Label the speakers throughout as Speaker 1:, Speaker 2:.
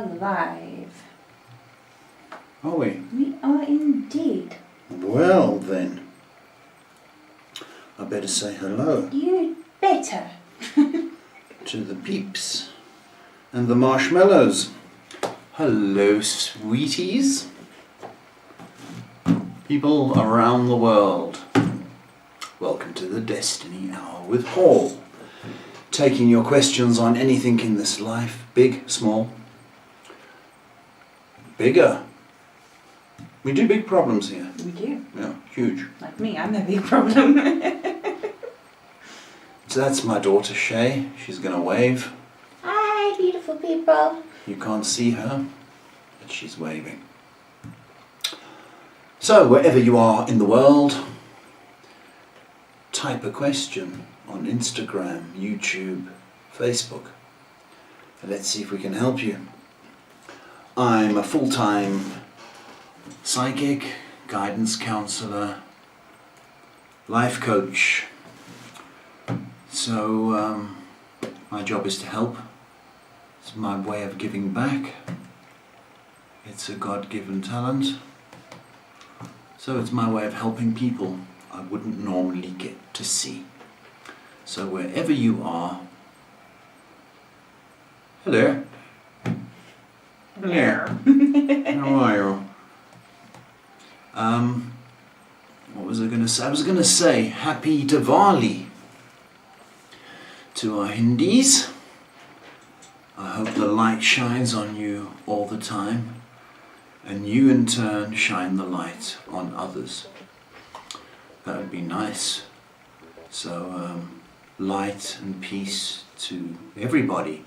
Speaker 1: are live.
Speaker 2: Are we?
Speaker 1: We are indeed.
Speaker 2: Well then, I better say hello
Speaker 1: You better.
Speaker 2: to the peeps and the marshmallows. Hello, sweeties. People around the world. Welcome to the Destiny Hour with Paul. Taking your questions on anything in this life, big, small, bigger. We do big problems here.
Speaker 1: We do.
Speaker 2: Yeah, huge.
Speaker 1: Like me, I'm a big problem.
Speaker 2: So that's my daughter Shay. She's going to wave.
Speaker 1: Hi, beautiful people.
Speaker 2: You can't see her, but she's waving. So, wherever you are in the world, type a question on Instagram, YouTube, Facebook. And let's see if we can help you. I'm a full-time psychic, guidance counselor, life coach. So, my job is to help. It's my way of giving back. It's a God-given talent. So it's my way of helping people I wouldn't normally get to see. So wherever you are, hello. Hello. How are you? What was I going to say? I was going to say Happy Diwali to our Hindis. I hope the light shines on you all the time, and you in turn shine the light on others. That would be nice. So light and peace to everybody.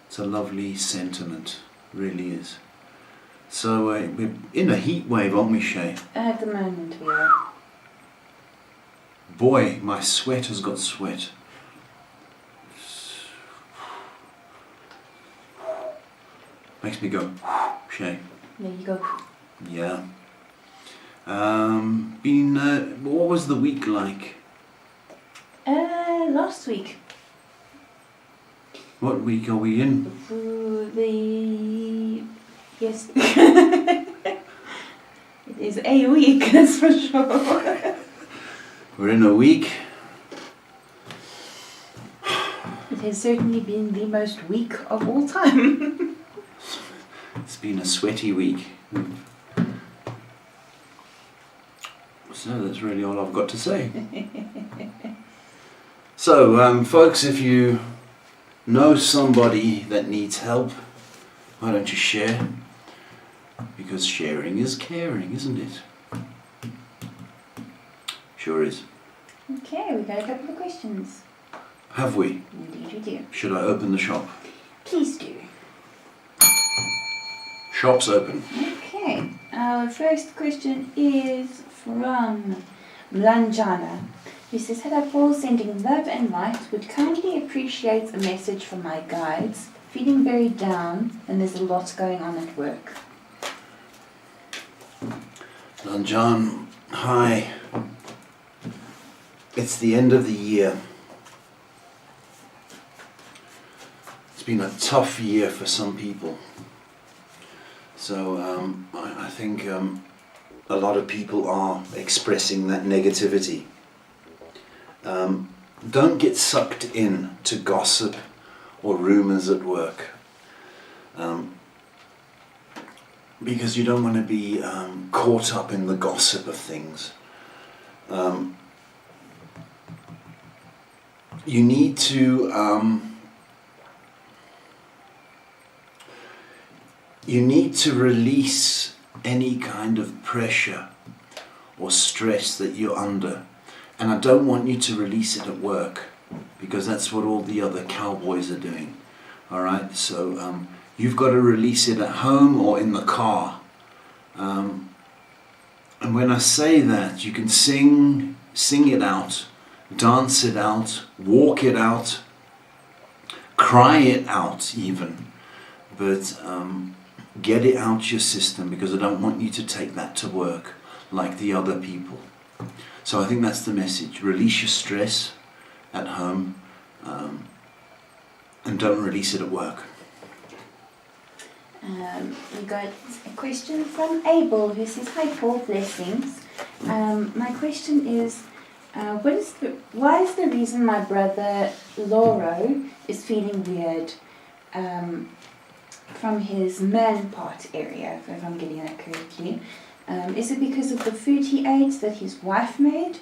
Speaker 2: It's a lovely sentiment, really is. So we're in a heat wave, aren't we, Shay?
Speaker 1: At the moment we are.
Speaker 2: Boy, my sweat has got sweat. Makes me go, Shay.
Speaker 1: There you go.
Speaker 2: Yeah. What was the week like?
Speaker 1: Last week.
Speaker 2: What week are we in?
Speaker 1: Yes. It is a week, that's for sure.
Speaker 2: We're in a week.
Speaker 1: It has certainly been the most week of all time.
Speaker 2: It's been a sweaty week. So that's really all I've got to say. So, folks, if you know somebody that needs help, why don't you share? Because sharing is caring, isn't it? Sure is.
Speaker 1: Okay, we got a couple of questions.
Speaker 2: Have we?
Speaker 1: Indeed we do.
Speaker 2: Should I open the shop?
Speaker 1: Please do.
Speaker 2: Shop's open.
Speaker 1: Okay, our first question is from Mlanjana, who says, "Hello Paul, sending love and light. Would kindly appreciate a message from my guides. Feeling very down and there's a lot going on at work."
Speaker 2: Lanjan, hi. It's the end of the year. It's been a tough year for some people. So I think a lot of people are expressing that negativity. Don't get sucked in to gossip or rumors at work, because you don't want to be caught up in the gossip of things. You need to release any kind of pressure or stress that you're under. And I don't want you to release it at work, because that's what all the other cowboys are doing. Alright, so you've got to release it at home or in the car. And when I say that, you can sing it out, dance it out, walk it out, cry it out even. But get it out your system, because I don't want you to take that to work like the other people. So I think that's the message. Release your stress at home, and don't release it at work.
Speaker 1: We got a question from Abel who says, "Hi Paul, blessings. My question is, why is the reason my brother Lauro is feeling weird from his man part area, if I'm getting that correctly? Is it because of the food he ate that his wife made,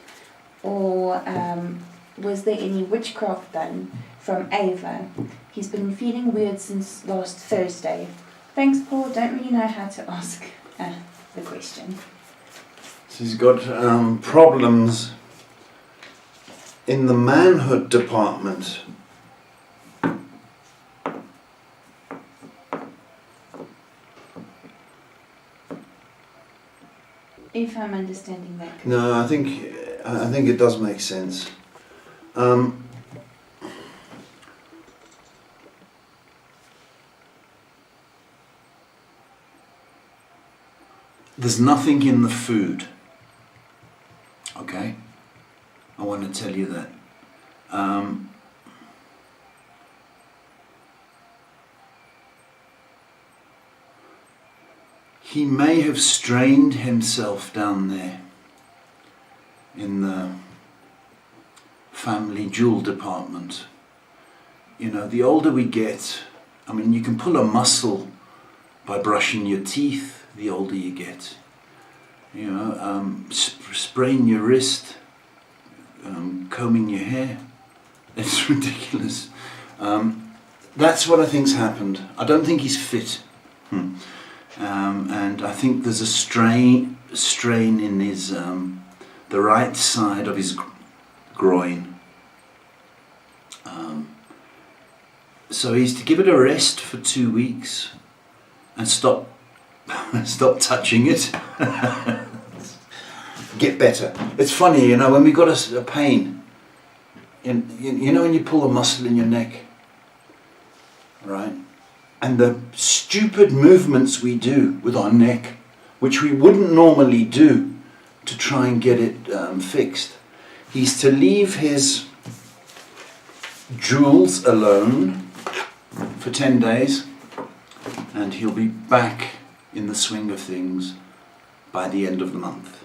Speaker 1: or was there any witchcraft done from Ava? He's been feeling weird since last Thursday. Thanks, Paul. Don't really know how to ask the question."
Speaker 2: So he's got problems in the manhood department.
Speaker 1: If I'm understanding that correctly.
Speaker 2: No, I think it does make sense. There's nothing in the food. Okay? I want to tell you that. He may have strained himself down there in the family jewel department. You know, the older we get, I mean, you can pull a muscle by brushing your teeth the older you get. You know, spraying your wrist, combing your hair. It's ridiculous. That's what I think's happened. I don't think he's fit. And I think there's a strain in his the right side of his groin. So he's to give it a rest for 2 weeks and stop touching it. Get better. It's funny, you know, when we got a pain, you know when you pull a muscle in your neck, right? And the stupid movements we do with our neck, which we wouldn't normally do to try and get it fixed. He's to leave his jewels alone for 10 days, and he'll be back in the swing of things by the end of the month.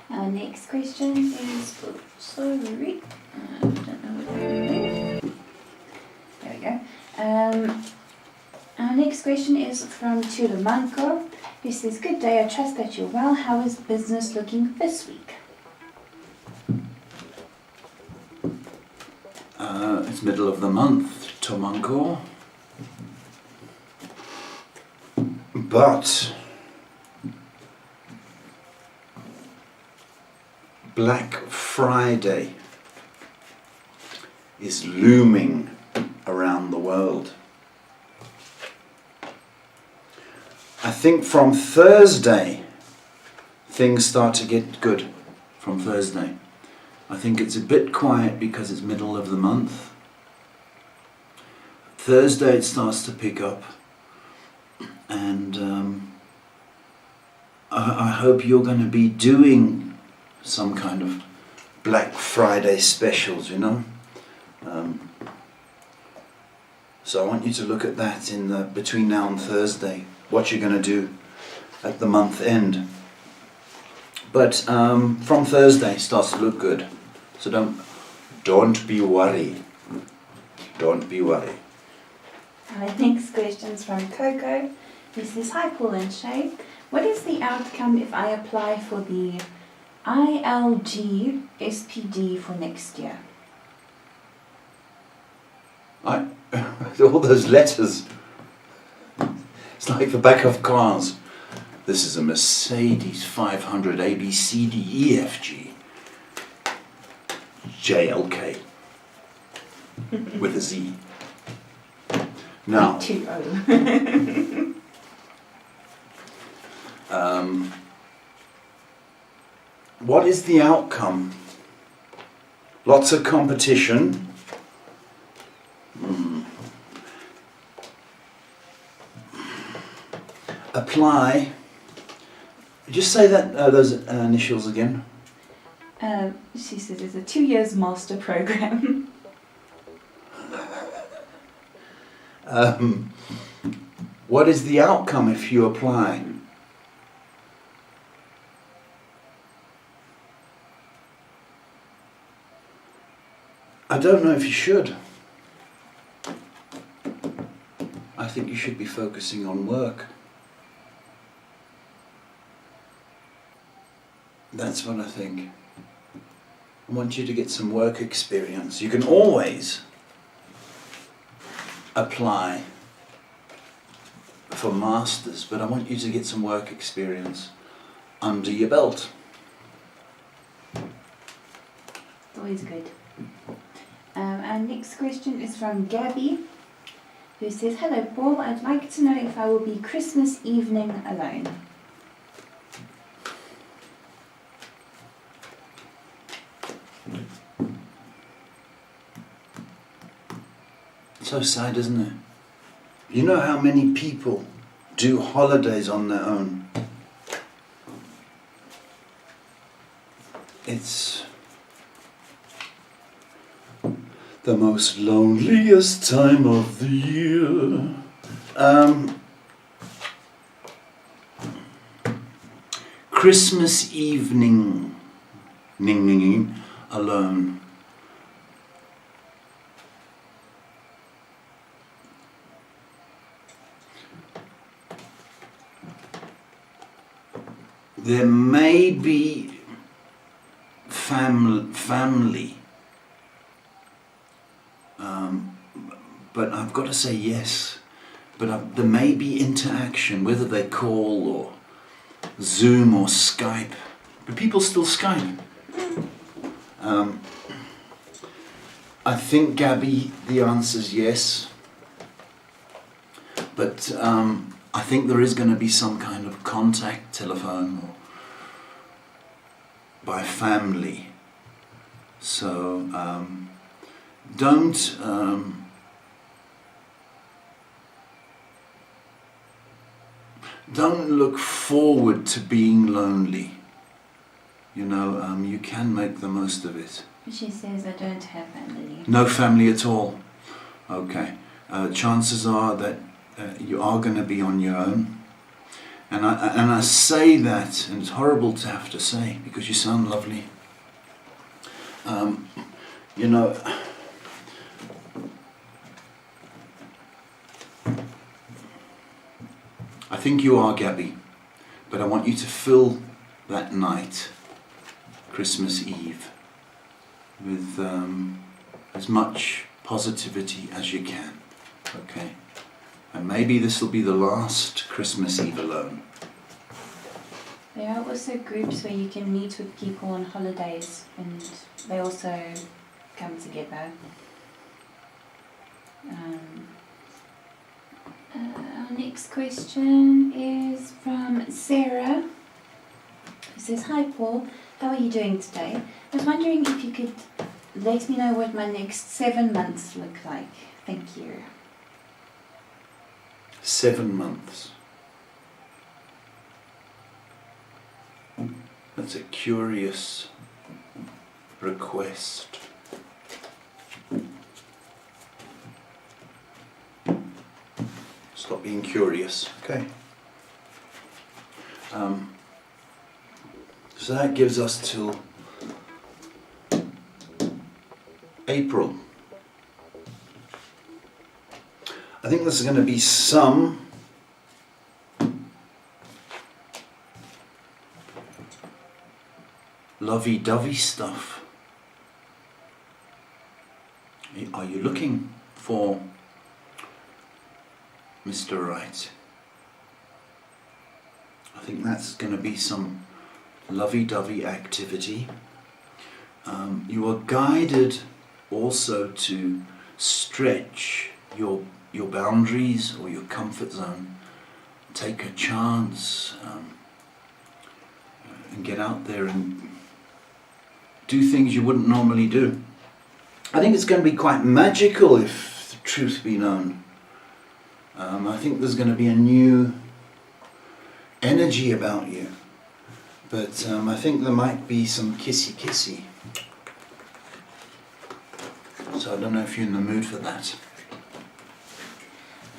Speaker 1: Our next question is, sorry, I don't know what we're doing. There we go. Our next question is from Tulamanko, who says, "Good day, I trust that you're well. How is business looking this week?"
Speaker 2: It's middle of the month, Tomanko. But Black Friday is looming around the world. I think from Thursday things start to get good. From Thursday. I think it's a bit quiet because it's middle of the month. Thursday it starts to pick up, and I hope you're going to be doing some kind of Black Friday specials, you know. So I want you to look at that in the between now and Thursday, what you're going to do at the month end. But from Thursday it starts to look good. So don't be worried. Don't be worried.
Speaker 1: Our next question is from Coco, who says, "Hi Paul and Shay. What is the outcome if I apply for the ILG SPD for next year?"
Speaker 2: All those letters. It's like the back of cars. This is a Mercedes 500 ABCDEFG JLK with a Z. Now, what is the outcome? Lots of competition. Apply. Just say that those initials again.
Speaker 1: She says it's a 2 years master program.
Speaker 2: What is the outcome if you apply? I don't know if you should. I think you should be focusing on work. That's what I think. I want you to get some work experience. You can always apply for masters, but I want you to get some work experience under your belt.
Speaker 1: Always good. Our next question is from Gabby, who says, "Hello Paul, I'd like to know if I will be Christmas evening alone."
Speaker 2: So sad, isn't it? You know how many people do holidays on their own? It's the most loneliest time of the year. Christmas evening, alone. There may be family, but I've got to say yes. But there may be interaction, whether they call or Zoom or Skype. But people still Skype. I think, Gabby, the answer is yes. But I think there is going to be some kind of contact, telephone or by family. So don't look forward to being lonely. You know, you can make the most of it.
Speaker 1: She says, "I don't have family."
Speaker 2: No family at all. Okay. Chances are that you are going to be on your own. And I say that, and it's horrible to have to say, because you sound lovely. You know, I think you are, Gabby, but I want you to fill that night, Christmas Eve, with as much positivity as you can, okay? And maybe this will be the last Christmas Eve alone.
Speaker 1: There are also groups where you can meet with people on holidays and they also come together. Our next question is from Sarah, who says, "Hi Paul, how are you doing today? I was wondering if you could let me know what my next 7 months look like. Thank you."
Speaker 2: 7 months. That's a curious request. Stop being curious, okay? So that gives us till April. I think there's going to be some lovey-dovey stuff. Are you looking for Mr. Right? I think that's going to be some lovey-dovey activity. You are guided also to stretch your boundaries or your comfort zone. Take a chance and get out there and do things you wouldn't normally do. I think it's going to be quite magical, if the truth be known. I think there's going to be a new energy about you. But I think there might be some kissy-kissy. So I don't know if you're in the mood for that.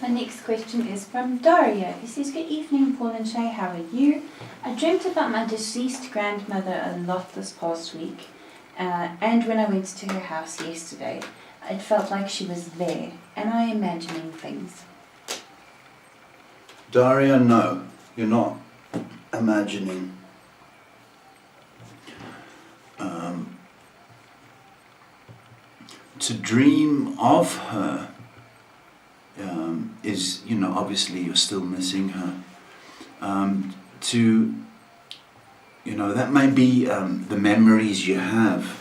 Speaker 1: Our next question is from Daria, who says, "Good evening, Paul and Shay, how are you? I dreamt about my deceased grandmother a lot this past week, and when I went to her house yesterday, it felt like she was there. Am I imagining things?"
Speaker 2: Daria, no, you're not imagining. To dream of her is, obviously you're still missing her. That may be the memories you have,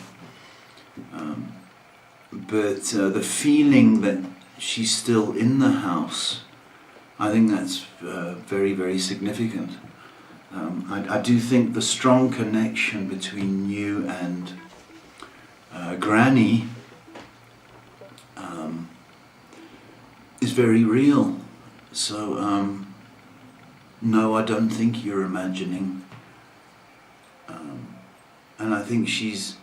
Speaker 2: but the feeling that she's still in the house, I think that's very, very significant. I do think the strong connection between you and Granny is very real. So, no, I don't think you're imagining. And I think she's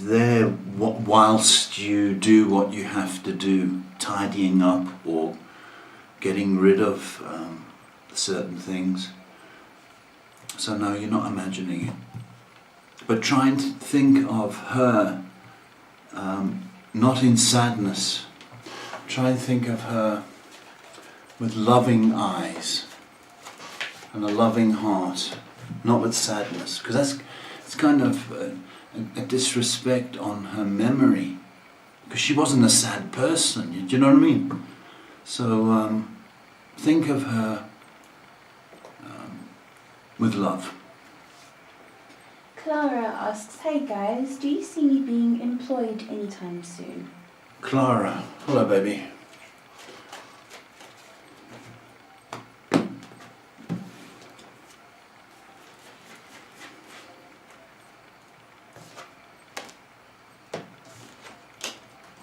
Speaker 2: there whilst you do what you have to do, tidying up or getting rid of certain things. So no, you're not imagining it. But try and think of her not in sadness. Try and think of her with loving eyes and a loving heart, not with sadness, because it's kind of a disrespect on her memory, because she wasn't a sad person. Do you know what I mean? So think of her with love.
Speaker 1: Clara asks, "Hey guys, do you see me being employed anytime soon?"
Speaker 2: Clara, hello baby.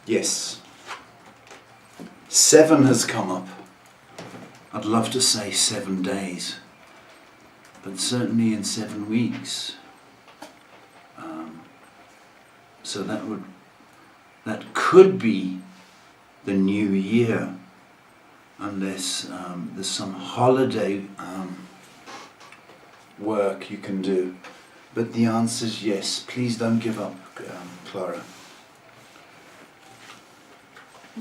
Speaker 2: Yes. 7 has come up. I'd love to say 7 days, but certainly in 7 weeks. So that could be the new year, unless there's some holiday work you can do. But the answer is yes. Please don't give up, Clara.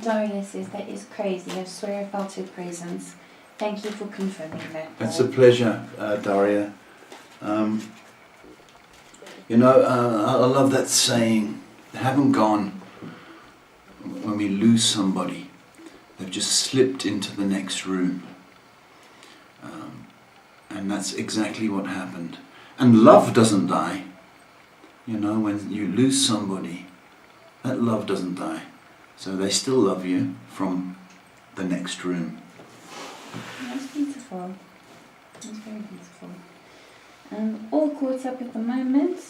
Speaker 1: Daria says, "That is crazy. I swear I felt her presence. Thank you for confirming that."
Speaker 2: It's a pleasure, Daria. I love that saying, they haven't gone. When we lose somebody, they've just slipped into the next room. And that's exactly what happened. And love doesn't die. When you lose somebody, that love doesn't die. So they still love you from the next room.
Speaker 1: That's beautiful. That's very beautiful. All caught up at the moment.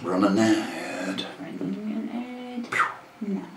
Speaker 2: Run an ad.
Speaker 1: Running an ad now.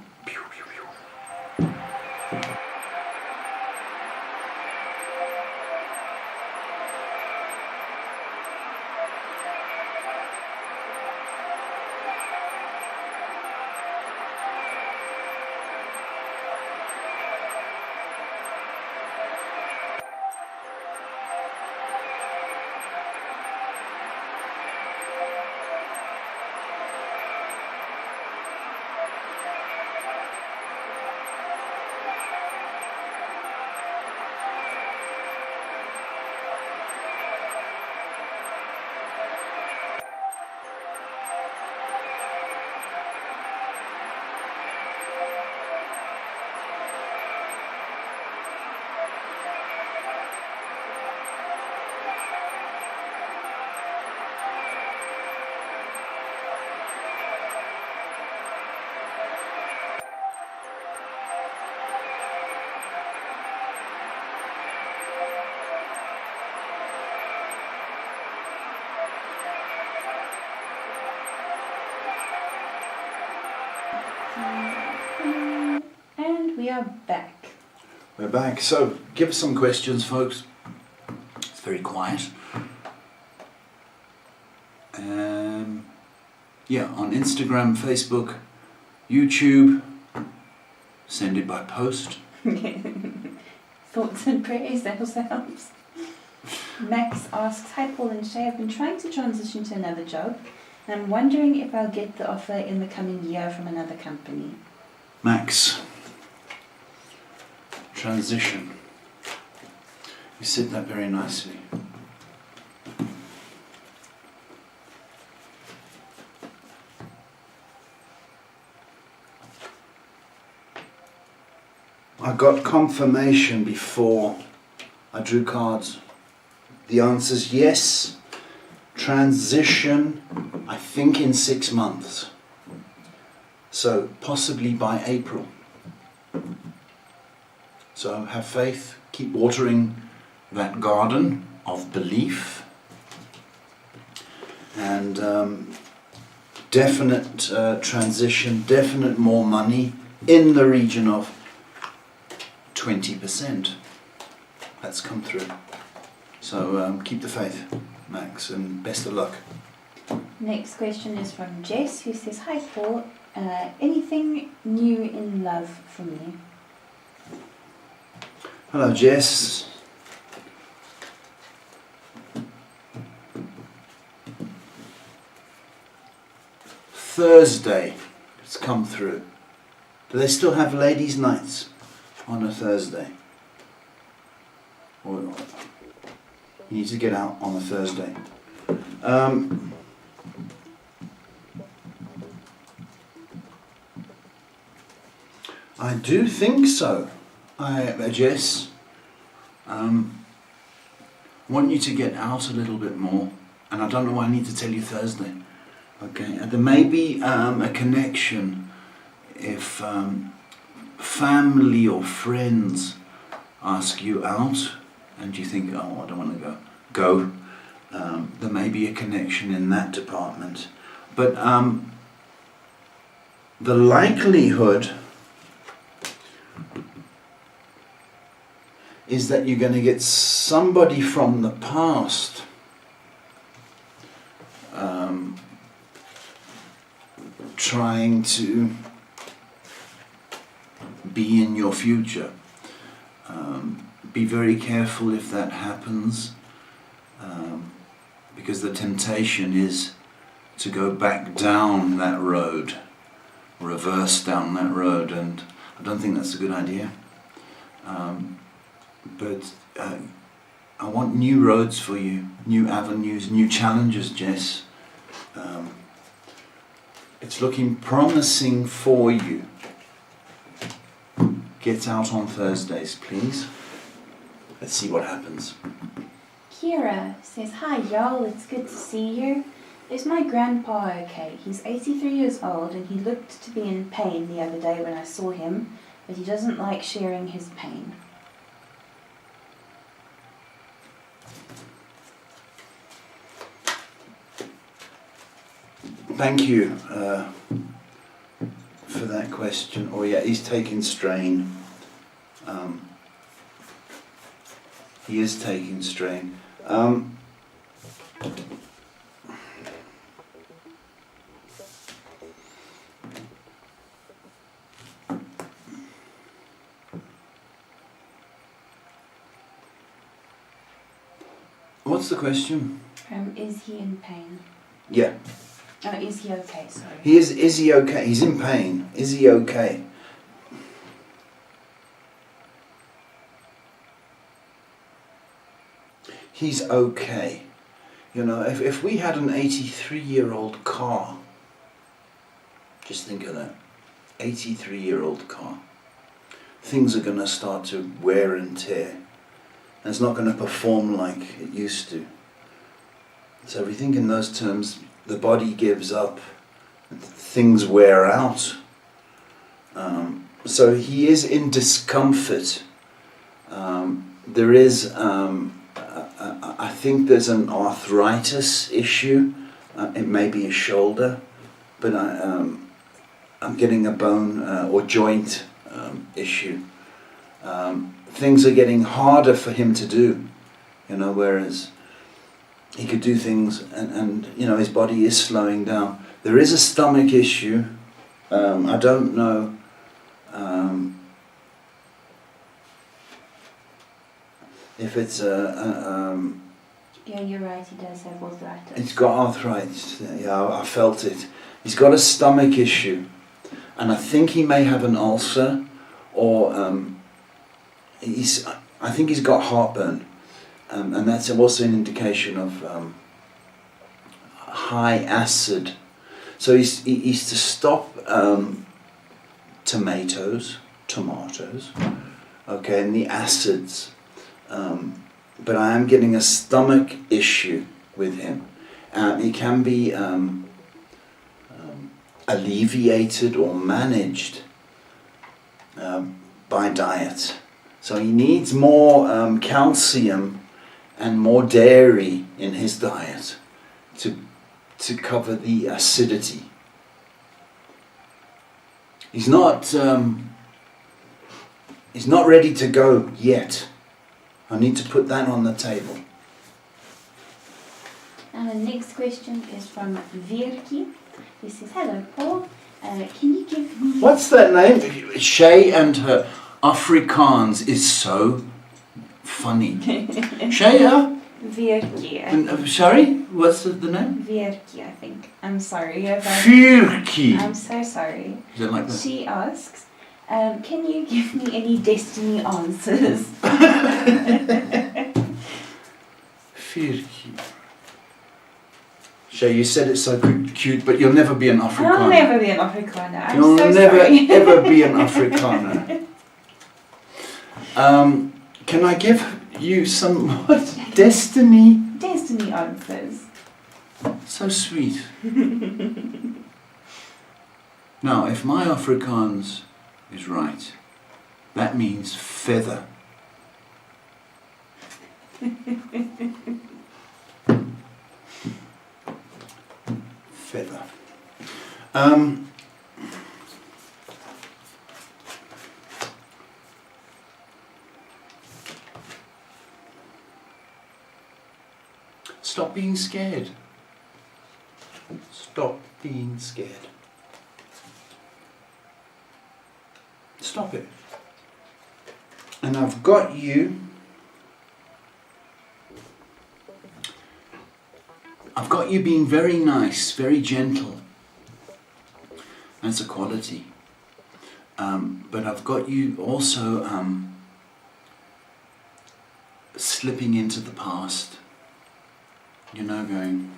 Speaker 1: And we are back.
Speaker 2: We're back. So give us some questions, folks. It's very quiet. On Instagram, Facebook, YouTube. Send it by post.
Speaker 1: thoughts and prayers ourselves. Max asks, hi Paul and Shay, I've been trying to transition to another job and I'm wondering if I'll get the offer in the coming year from another company.
Speaker 2: Max, transition. You said that very nicely. I got confirmation before I drew cards. The answer's yes. Transition, I think in 6 months. So possibly by April. So have faith, keep watering that garden of belief. And definite transition, definite more money in the region of 20%. That's come through. So keep the faith, Max, and best of luck.
Speaker 1: Next question is from Jess, who says, hi Paul, anything new in love for me?
Speaker 2: Hello, Jess. Thursday, it's come through. Do they still have ladies' nights on a Thursday? Or you need to get out on a Thursday. I do think so. Jess, want you to get out a little bit more, and I don't know why I need to tell you Thursday. Okay, and there may be a connection if family or friends ask you out, and you think, oh, I don't want to go. There may be a connection in that department, but the likelihood is that you're going to get somebody from the past trying to be in your future. Be very careful if that happens, because the temptation is to go back down that road, reverse down that road, and I don't think that's a good idea. But I want new roads for you, new avenues, new challenges, Jess. It's looking promising for you. Get out on Thursdays, please. Let's see what happens.
Speaker 1: Kira says, hi y'all, it's good to see you. Is my grandpa okay? He's 83 years old and he looked to be in pain the other day when I saw him, but he doesn't like sharing his pain.
Speaker 2: Thank you for that question. Oh yeah, he's taking strain. He is taking strain. What's the question?
Speaker 1: Is he in pain?
Speaker 2: Yeah.
Speaker 1: Oh, is he okay? Sorry.
Speaker 2: Is he okay? He's in pain. Is he okay? He's okay. You know, if we had an 83-year-old car, just think of that. 83-year-old car. Things are going to start to wear and tear. And it's not going to perform like it used to. So if we think in those terms, the body gives up, things wear out. So he is in discomfort. There is, I think there's an arthritis issue. It may be a shoulder, but I'm getting a bone or joint issue. Things are getting harder for him to do, you know, whereas he could do things and you know, his body is slowing down. There is a stomach issue. I don't know if it's
Speaker 1: Yeah, you're right, he does have arthritis.
Speaker 2: he's got arthritis. Yeah, I felt it. He's got a stomach issue, and I think he may have an ulcer, or I think he's got heartburn, and that's also an indication of high acid. So he's to stop tomatoes, okay, and the acids. But I am getting a stomach issue with him. It can be alleviated or managed by diet. So he needs more calcium and more dairy in his diet to cover the acidity. He's not ready to go yet. I need to put that on the table.
Speaker 1: And the next question is from Virki. He says, hello Paul, can you give me...
Speaker 2: What's that name? Shay and her Afrikaans is so funny. Shaya?
Speaker 1: Virki.
Speaker 2: Sorry? What's the name?
Speaker 1: Virki, I think. I'm sorry.
Speaker 2: Virki.
Speaker 1: I'm so sorry.
Speaker 2: Is it like that?
Speaker 1: She asks, can you give me any destiny answers?
Speaker 2: Virki. Shay, you said it so cute, but you'll never be an Afrikaner.
Speaker 1: I'll never be an Afrikaner. I'm
Speaker 2: You'll
Speaker 1: so
Speaker 2: never
Speaker 1: sorry.
Speaker 2: ever be an Afrikaner. Can I give you some what? Destiny?
Speaker 1: Destiny answers.
Speaker 2: So sweet. Now, if my Afrikaans is right, that means feather. Feather. Stop being scared. Stop being scared. Stop it. And I've got you. I've got you being very nice, very gentle. That's a quality. But I've got you also slipping into the past. You know, going,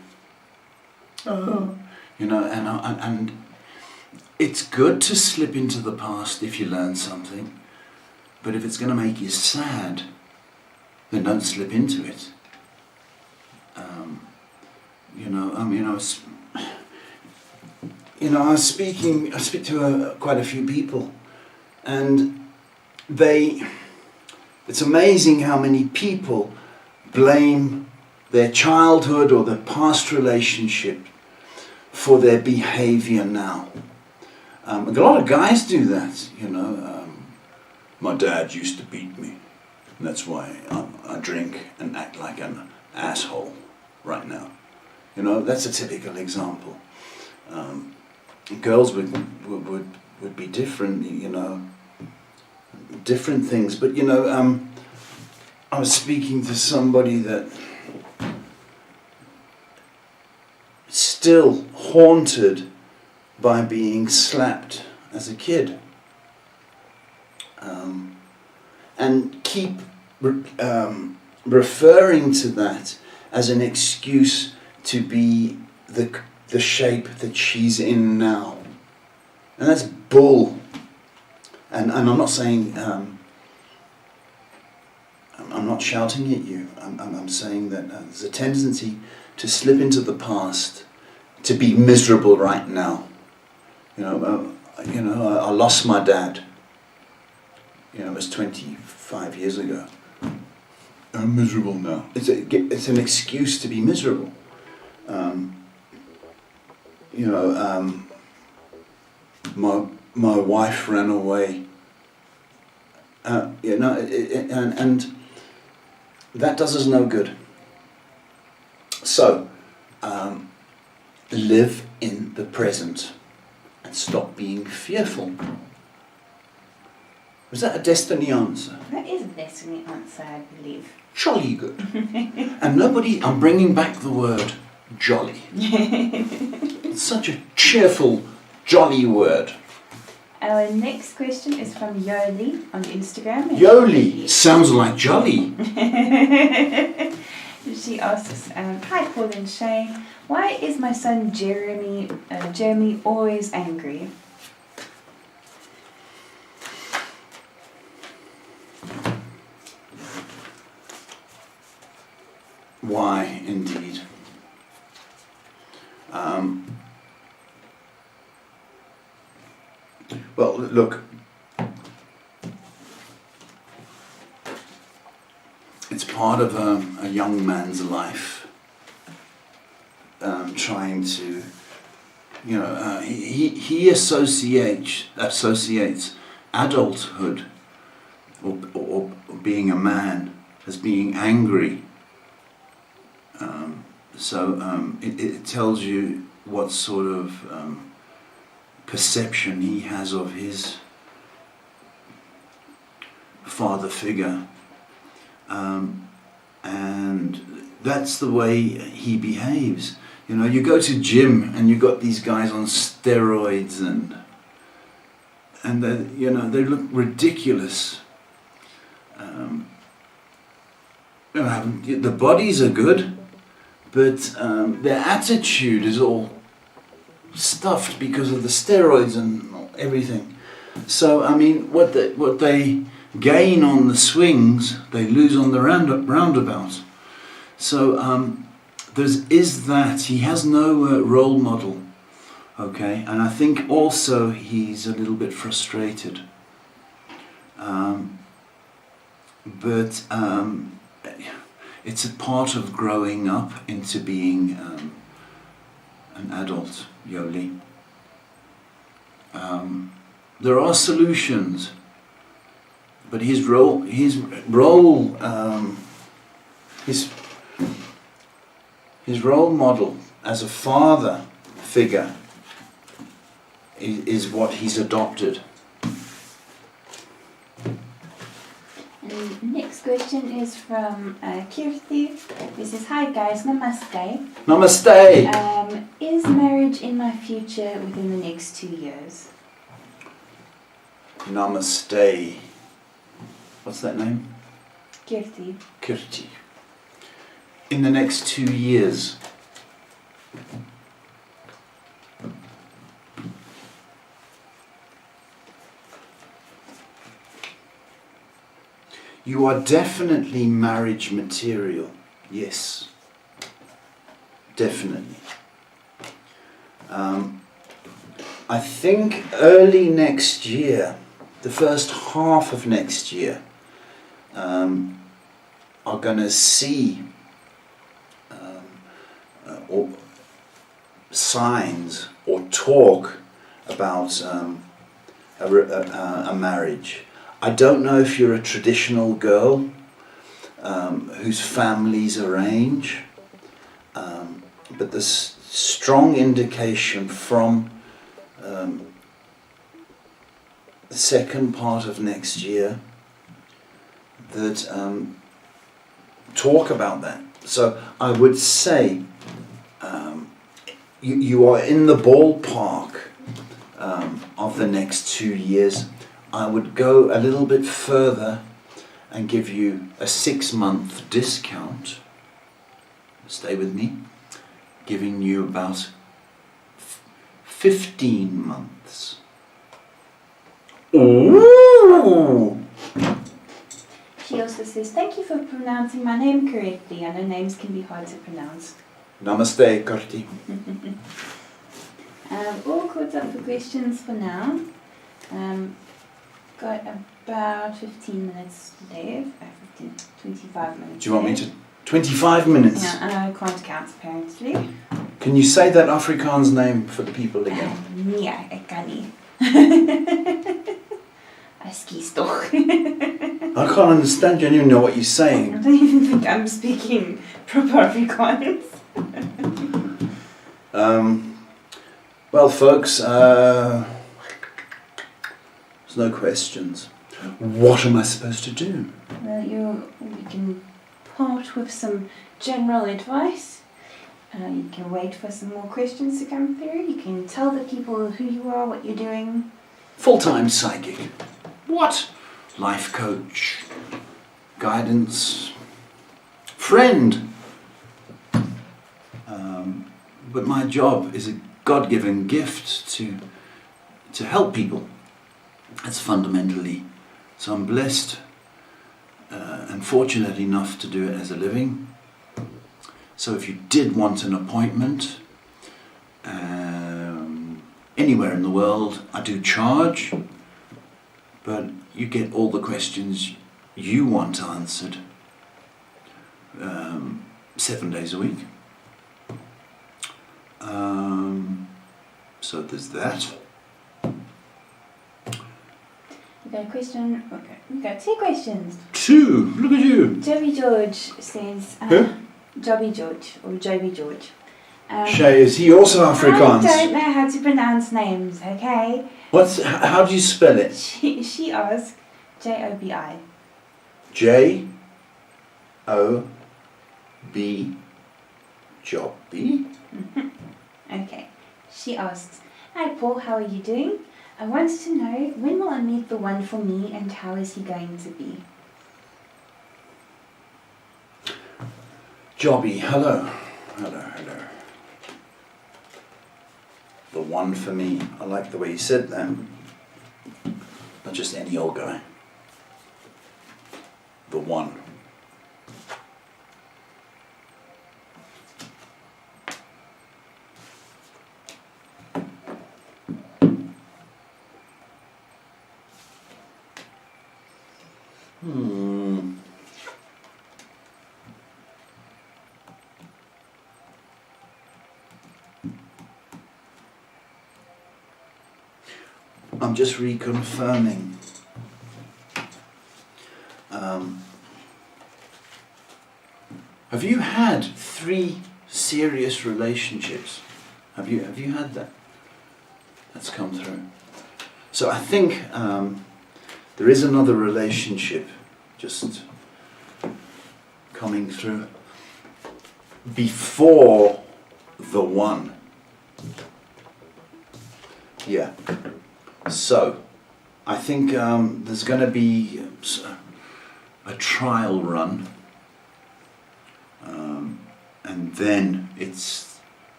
Speaker 2: oh, you know, and it's good to slip into the past if you learn something. But if it's going to make you sad, then don't slip into it. You know, I mean, I speak to quite a few people, and it's amazing how many people blame their childhood or their past relationship for their behavior now. A lot of guys do that, you know. My dad used to beat me, and that's why I drink and act like an asshole right now. You know, that's a typical example. Girls would be different, you know, different things. But, you know, I was speaking to somebody that still haunted by being slapped as a kid. And keep referring to that as an excuse to be the shape that she's in now. And that's bull. And I'm not saying, I'm not shouting at you. I'm saying that there's a tendency to slip into the past, to be miserable right now. You know, I lost my dad. You know, it was 25 years ago. I'm miserable now. It's an excuse to be miserable. You know, my wife ran away. You know, and that does us no good. So, live in the present and stop being fearful. Was that a destiny answer?
Speaker 1: That is a destiny answer, I believe.
Speaker 2: Jolly good. And nobody, I'm bringing back the word jolly. It's such a cheerful, jolly word.
Speaker 1: Our next question is from Yoli on Instagram.
Speaker 2: Yoli sounds like jolly.
Speaker 1: She asks, hi Paul and Shane, why is my son Jeremy always angry?
Speaker 2: Why, indeed. Well, look, it's part of a young man's life, trying to, he associates adulthood or being a man as being angry. It tells you what sort of perception he has of his father figure, and that's the way he behaves. You go to gym and you got these guys on steroids and they look ridiculous. The bodies are good, but their attitude is all stuffed because of the steroids and everything. So what they gain on the swings, they lose on the roundabout. So is that he has no role model, okay? And I think also he's a little bit frustrated. But it's a part of growing up into being an adult, Yoli. There are solutions, but his role, his role model as a father figure is what he's adopted.
Speaker 1: And next question is from Kirti. This says, hi guys, namaste.
Speaker 2: Namaste.
Speaker 1: Is marriage in my future within the next 2 years?
Speaker 2: Namaste. What's that name?
Speaker 1: Kirti.
Speaker 2: Kirti. In the next 2 years. You are definitely marriage material. Yes. Definitely. I think early next year, the first half of next year, are going to see or signs or talk about a marriage. I don't know if you're a traditional girl whose families arrange, but there's strong indication from the second part of next year that talk about that. So I would say you are in the ballpark of the next 2 years. I would go a little bit further and give you a 6-month discount. Stay with me. Giving you about 15 months. Ooh!
Speaker 1: She also says, thank you for pronouncing my name correctly. I know names can be hard to pronounce.
Speaker 2: Namaste, Karti.
Speaker 1: All caught up for questions for now. Got about 15 minutes left. 25 minutes.
Speaker 2: Do you want me to? 25 minutes?
Speaker 1: Yeah, I can't count apparently.
Speaker 2: Can you say that Afrikaans name for the people again?
Speaker 1: Nee, ek kan nie. Ekskuus toch.
Speaker 2: I can't understand you. I don't even know what you're saying.
Speaker 1: I don't even think I'm speaking proper Afrikaans.
Speaker 2: Well, folks, there's no questions. What am I supposed to do?
Speaker 1: Well, you can part with some general advice. You can wait for some more questions to come through. You can tell the people who you are, what you're doing.
Speaker 2: Full-time psychic. What? Life coach, guidance, friend. But my job is a God-given gift to help people. That's fundamentally. So I'm blessed and fortunate enough to do it as a living. So if you did want an appointment anywhere in the world, I do charge, but you get all the questions you want answered 7 days a week. So there's that.
Speaker 1: We've got a question. Okay, we've got 2 questions.
Speaker 2: 2. Look at you.
Speaker 1: Joby George says.
Speaker 2: Who?
Speaker 1: Joby George or Joby George.
Speaker 2: Shay, is he also Afrikaans?
Speaker 1: I don't know how to pronounce names. Okay.
Speaker 2: How do you spell it?
Speaker 1: She asked Jobi.
Speaker 2: J-O-B. Joby?
Speaker 1: Okay. She asks, "Hi Paul, how are you doing? I wanted to know, when will I meet the one for me and how is he going to be?"
Speaker 2: Joby, hello. Hello. The one for me. I like the way you said that. Not just any old guy. The one. I'm just reconfirming. Have you had 3 serious relationships? Have you had that? That's come through. So I think there is another relationship just coming through before the one. Yeah. So, I think there's going to be a trial run, and then it's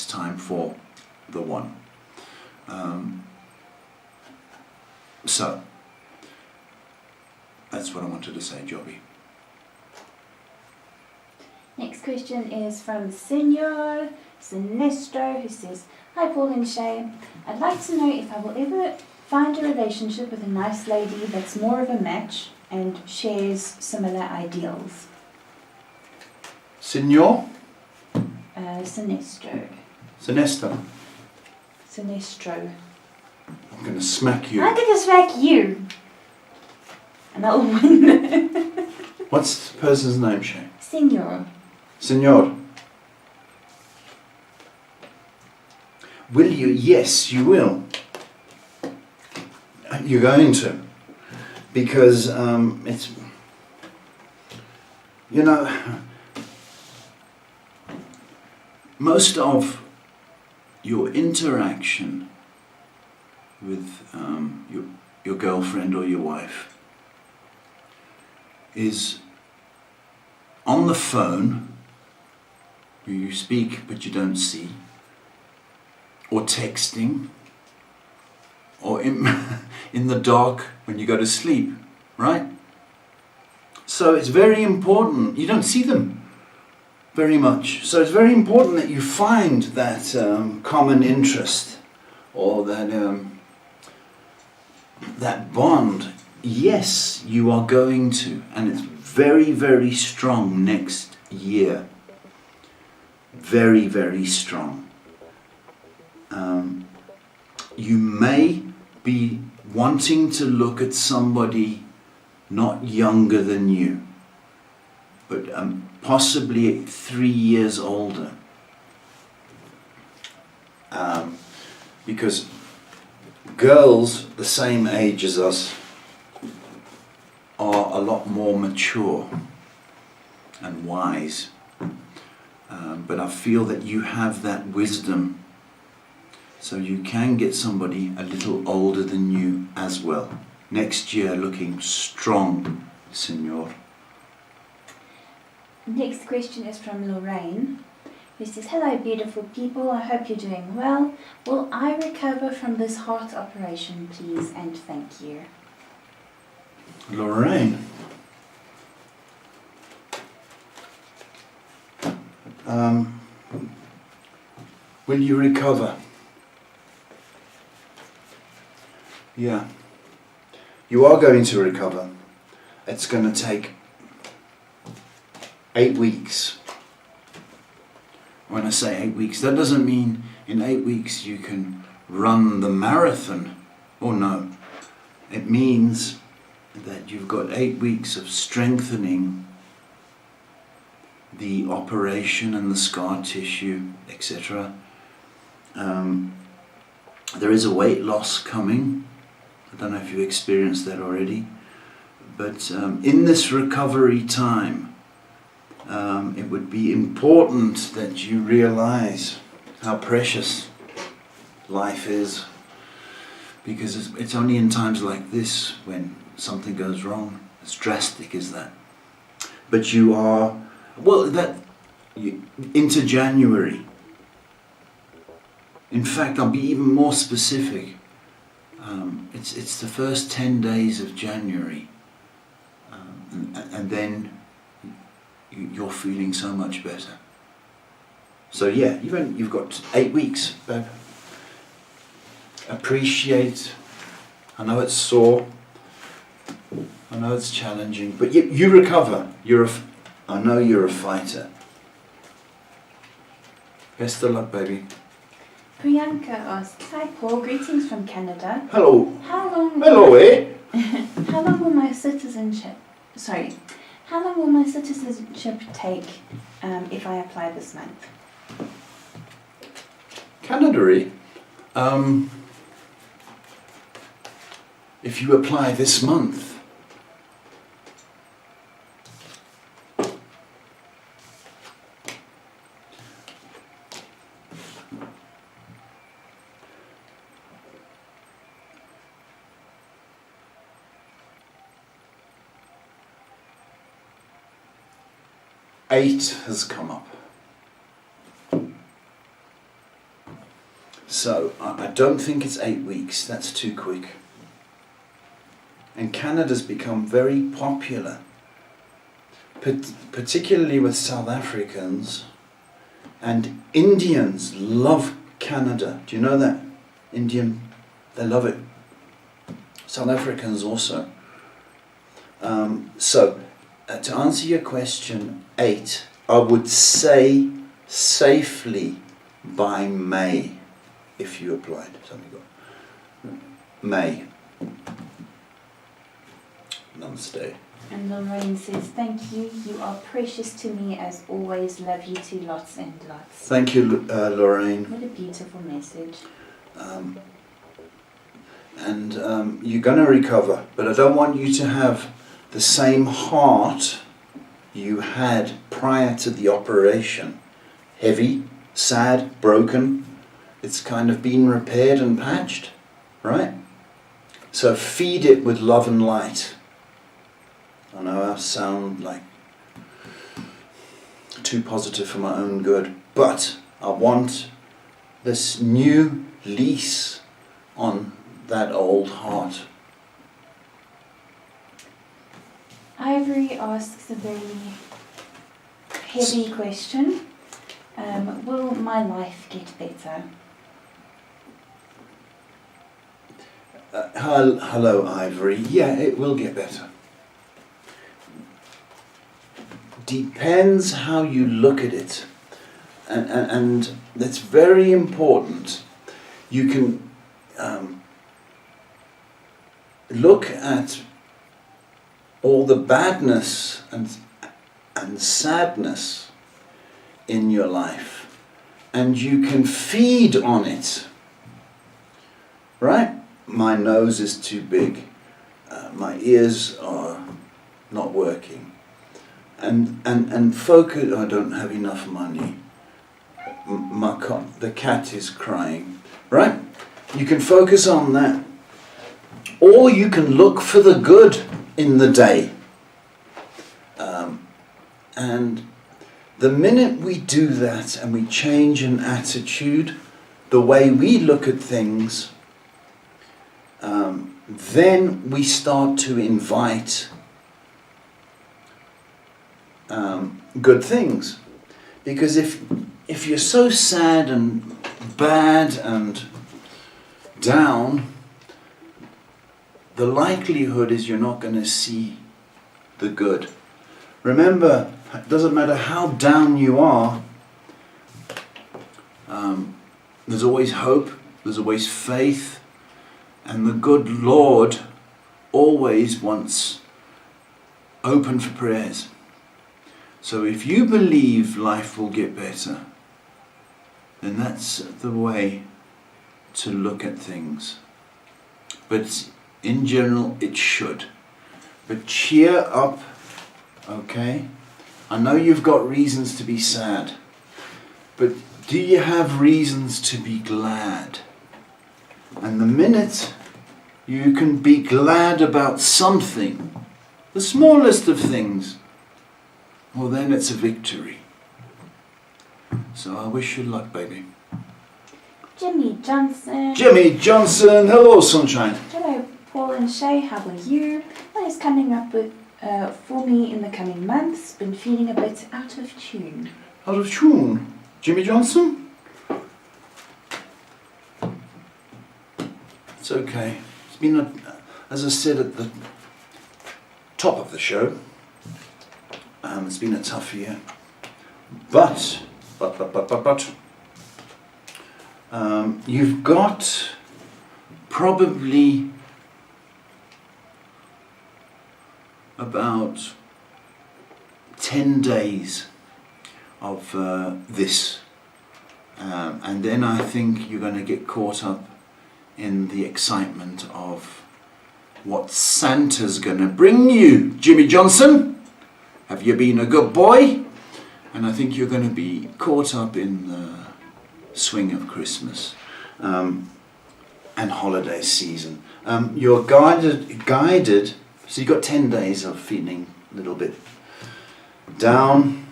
Speaker 2: time for the one. So, that's what I wanted to say, Joby.
Speaker 1: Next question is from Senor Sinestro, who says, "Hi Paul and Shay, I'd like to know if I will ever find a relationship with a nice lady that's more of a match and shares similar ideals."
Speaker 2: Signor?
Speaker 1: Sinestro.
Speaker 2: Sinestro.
Speaker 1: Sinestro.
Speaker 2: I'm going to smack you.
Speaker 1: I'm going to smack you. And I'll win.
Speaker 2: What's the person's name, Shay?
Speaker 1: Senor.
Speaker 2: Senor. Will you? Yes, you will. You're going to. Because it's, most of your interaction with your girlfriend or your wife is on the phone, where you speak but you don't see, or texting, or in the dark when you go to sleep, right? So it's very important. You don't see them very much. So it's very important that you find that common interest, or that bond. Yes, you are going to, and it's very, very strong next year. Very, very strong. You may be wanting to look at somebody not younger than you, but possibly 3 years older. Because girls the same age as us a lot more mature and wise. But I feel that you have that wisdom, so you can get somebody a little older than you as well. Next year looking strong, Senor.
Speaker 1: Next question is from Lorraine, who says, hello beautiful people, I hope you're doing well. Will I recover from this heart operation, please, and thank you.
Speaker 2: Lorraine. Will you recover? Yeah. You are going to recover. It's going to take 8 weeks. When I say 8 weeks, that doesn't mean in 8 weeks you can run the marathon. Oh no. It means that you've got 8 weeks of strengthening the operation and the scar tissue, etc. There is a weight loss coming. I don't know if you've experienced that already. But in this recovery time, it would be important that you realize how precious life is. Because it's only in times like this when something goes wrong, as drastic as that. But you are, into January. In fact, I'll be even more specific. It's the first 10 days of January. And then you're feeling so much better. So yeah, you've got 8 weeks, babe. Appreciate. I know it's sore. I know it's challenging, but you recover. I know you're a fighter. Best of luck, baby.
Speaker 1: Priyanka asks, hi Paul, greetings from Canada.
Speaker 2: Hello.
Speaker 1: Hello,
Speaker 2: eh?
Speaker 1: How long will my citizenship take if I apply this month?
Speaker 2: Canada, if you apply this month, eight has come up. So I don't think it's 8 weeks, that's too quick. And Canada's become very popular, particularly with South Africans, and Indians love Canada. Do you know that? They love it. South Africans also. To answer your question, 8, I would say safely by May, if you applied. May. Namaste.
Speaker 1: And Lorraine says, thank you. You are precious to me as always. Love you too, lots and lots.
Speaker 2: Thank you, Lorraine.
Speaker 1: What a beautiful message.
Speaker 2: You're going to recover, but I don't want you to have the same heart you had prior to the operation. Heavy, sad, broken. It's kind of been repaired and patched, right? So feed it with love and light. I know I sound like too positive for my own good, but I want this new lease on that old heart.
Speaker 1: Ivory asks a very heavy question. Will my life get better?
Speaker 2: Hello, Ivory. Yeah, it will get better. Depends how you look at it. And that's very important. You can look at all the badness and sadness in your life, and you can feed on it. Right? My nose is too big. My ears are not working. And focus, I don't have enough money. The cat is crying. Right? You can focus on that. Or you can look for the good in the day. And the minute we do that and we change an attitude, the way we look at things, then we start to invite good things. Because if you're so sad and bad and down, the likelihood is you're not going to see the good. Remember, it doesn't matter how down you are, there's always hope, there's always faith, and the good Lord always wants open for prayers. So if you believe life will get better, then that's the way to look at things. But in general, it should. But cheer up, okay? I know you've got reasons to be sad, but do you have reasons to be glad? And the minute you can be glad about something, the smallest of things, well then it's a victory. So I wish you luck, baby.
Speaker 1: Jimmy Johnson.
Speaker 2: Jimmy Johnson, hello sunshine.
Speaker 1: Hello Paul and Shay, how are you? What is coming up with for me in the coming months? Been feeling a bit out of tune.
Speaker 2: Out of tune? Jimmy Johnson? It's okay. It's been, as I said at the top of the show, it's been a tough year. But, you've got probably about 10 days of this. And then I think you're going to get caught up in the excitement of what Santa's going to bring you. Jimmy Johnson, have you been a good boy? And I think you're going to be caught up in the swing of Christmas and holiday season. You're guided, so you've got 10 days of feeling a little bit down,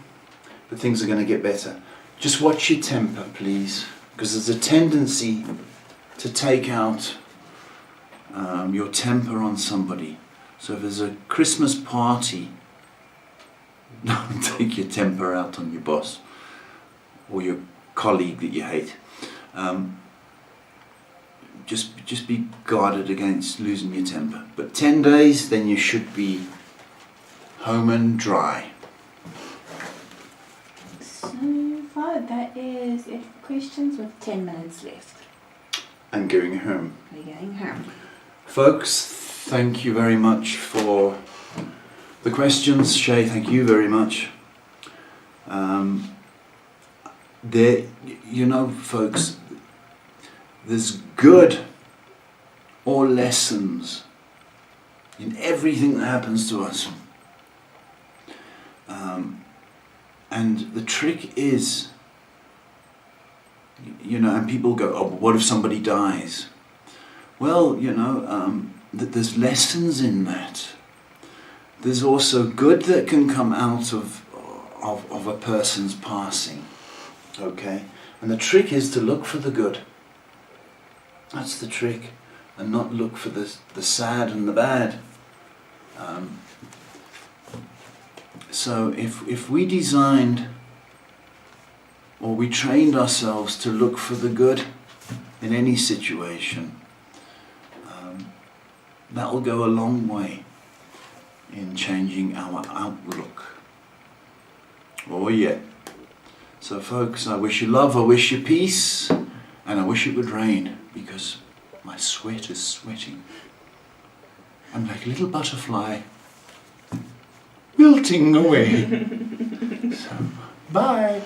Speaker 2: but things are going to get better. Just watch your temper, please, because there's a tendency to take out your temper on somebody. So if there's a Christmas party, don't take your temper out on your boss or your colleague that you hate. Just be guarded against losing your temper. But 10 days, then you should be home and dry.
Speaker 1: So far, that is it for questions with 10 minutes left.
Speaker 2: And going home.
Speaker 1: We're going home.
Speaker 2: Folks, thank you very much for the questions. Shay, thank you very much. Folks, there's good or lessons in everything that happens to us. And the trick is, and people go, oh, what if somebody dies? Well, that there's lessons in that. There's also good that can come out of a person's passing. Okay? And the trick is to look for the good. That's the trick. And not look for the sad and the bad. So if we designed or we trained ourselves to look for the good in any situation, that will go a long way in changing our outlook. Oh yeah. So folks, I wish you love, I wish you peace, and I wish it would rain, because my sweat is sweating. I'm like a little butterfly wilting away. So, bye.